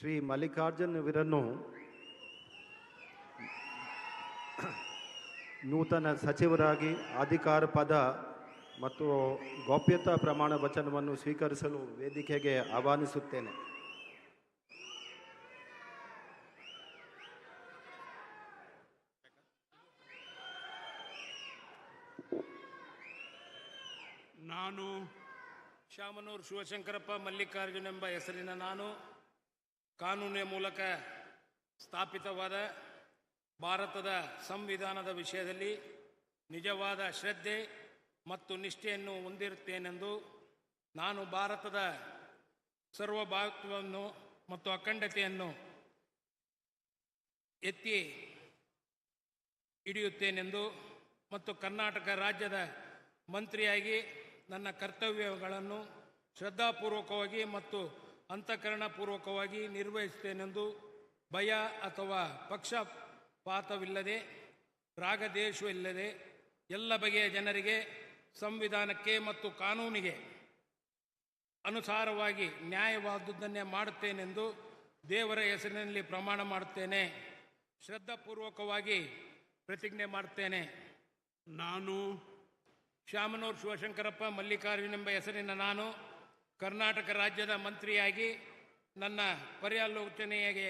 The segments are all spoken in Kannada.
ಶ್ರೀ ಮಲ್ಲಿಕಾರ್ಜುನವರನ್ನು ನೂತನ ಸಚಿವರಾಗಿ ಅಧಿಕಾರ ಪದ ಮತ್ತು ಗೌಪ್ಯತಾ ಪ್ರಮಾಣ ವಚನವನ್ನು ಸ್ವೀಕರಿಸಲು ವೇದಿಕೆಗೆ ಆಹ್ವಾನಿಸುತ್ತೇನೆ. ನಾನು ಶಾಮನೂರು ಶಿವಶಂಕರಪ್ಪ ಮಲ್ಲಿಕಾರ್ಜುನ ಎಂಬ ಹೆಸರಿನ ನಾನು ಕಾನೂನಿನ ಮೂಲಕ ಸ್ಥಾಪಿತವಾದ ಭಾರತದ ಸಂವಿಧಾನದ ವಿಷಯದಲ್ಲಿ ನಿಜವಾದ ಶ್ರದ್ಧೆ ಮತ್ತು ನಿಷ್ಠೆಯನ್ನು ಹೊಂದಿರುತ್ತೇನೆಂದು ನಾನು ಭಾರತದ ಸಾರ್ವಭೌಮತ್ವವನ್ನು ಮತ್ತು ಅಖಂಡತೆಯನ್ನು ಎತ್ತಿ ಹಿಡಿಯುತ್ತೇನೆಂದು ಮತ್ತು ಕರ್ನಾಟಕ ರಾಜ್ಯದ ಮಂತ್ರಿಯಾಗಿ ನನ್ನ ಕರ್ತವ್ಯಗಳನ್ನು ಶ್ರದ್ಧಾಪೂರ್ವಕವಾಗಿ ಮತ್ತು ಅಂತಃಕರಣಪೂರ್ವಕವಾಗಿ ನಿರ್ವಹಿಸುತ್ತೇನೆಂದು ಭಯ ಅಥವಾ ಪಕ್ಷಪಾತವಿಲ್ಲದೆ ರಾಗದ್ವೇಷವಿಲ್ಲದೆ ಎಲ್ಲ ಬಗೆಯ ಜನರಿಗೆ ಸಂವಿಧಾನಕ್ಕೆ ಮತ್ತು ಕಾನೂನಿಗೆ ಅನುಸಾರವಾಗಿ ನ್ಯಾಯವಾದುದನ್ನೇ ಮಾಡುತ್ತೇನೆಂದು ದೇವರ ಹೆಸರಿನಲ್ಲಿ ಪ್ರಮಾಣ ಮಾಡುತ್ತೇನೆ. ಶ್ರದ್ಧಾಪೂರ್ವಕವಾಗಿ ಪ್ರತಿಜ್ಞೆ ಮಾಡುತ್ತೇನೆ. ನಾನು ಶಾಮನೂರು ಶಿವಶಂಕರಪ್ಪ ಮಲ್ಲಿಕಾರ್ಜುನ ಎಂಬ ಹೆಸರಿನ ನಾನು ಕರ್ನಾಟಕ ರಾಜ್ಯದ ಮಂತ್ರಿಯಾಗಿ ನನ್ನ ಪರ್ಯಾಲೋಚನೆಗೆ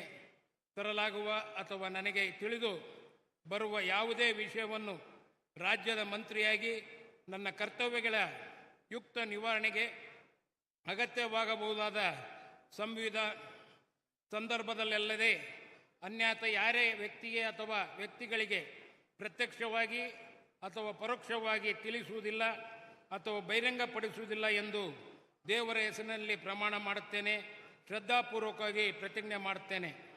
ತರಲಾಗುವ ಅಥವಾ ನನಗೆ ತಿಳಿದು ಬರುವ ಯಾವುದೇ ವಿಷಯವನ್ನು ರಾಜ್ಯದ ಮಂತ್ರಿಯಾಗಿ ನನ್ನ ಕರ್ತವ್ಯಗಳ ಯುಕ್ತ ನಿವಾರಣೆಗೆ ಅಗತ್ಯವಾಗಬಹುದಾದ ಸಂದರ್ಭದಲ್ಲದೆ ಅನ್ಯಥ ಯಾರೇ ವ್ಯಕ್ತಿಗೆ ಅಥವಾ ವ್ಯಕ್ತಿಗಳಿಗೆ ಪ್ರತ್ಯಕ್ಷವಾಗಿ ಅಥವಾ ಪರೋಕ್ಷವಾಗಿ ತಿಳಿಸುವುದಿಲ್ಲ ಅಥವಾ ಬಹಿರಂಗಪಡಿಸುವುದಿಲ್ಲ ಎಂದು ದೇವರ ಹೆಸರಿನಲ್ಲಿ ಪ್ರಮಾಣ ಮಾಡುತ್ತೇನೆ. ಶ್ರದ್ಧಾಪೂರ್ವಕವಾಗಿ ಪ್ರತಿಜ್ಞೆ ಮಾಡುತ್ತೇನೆ.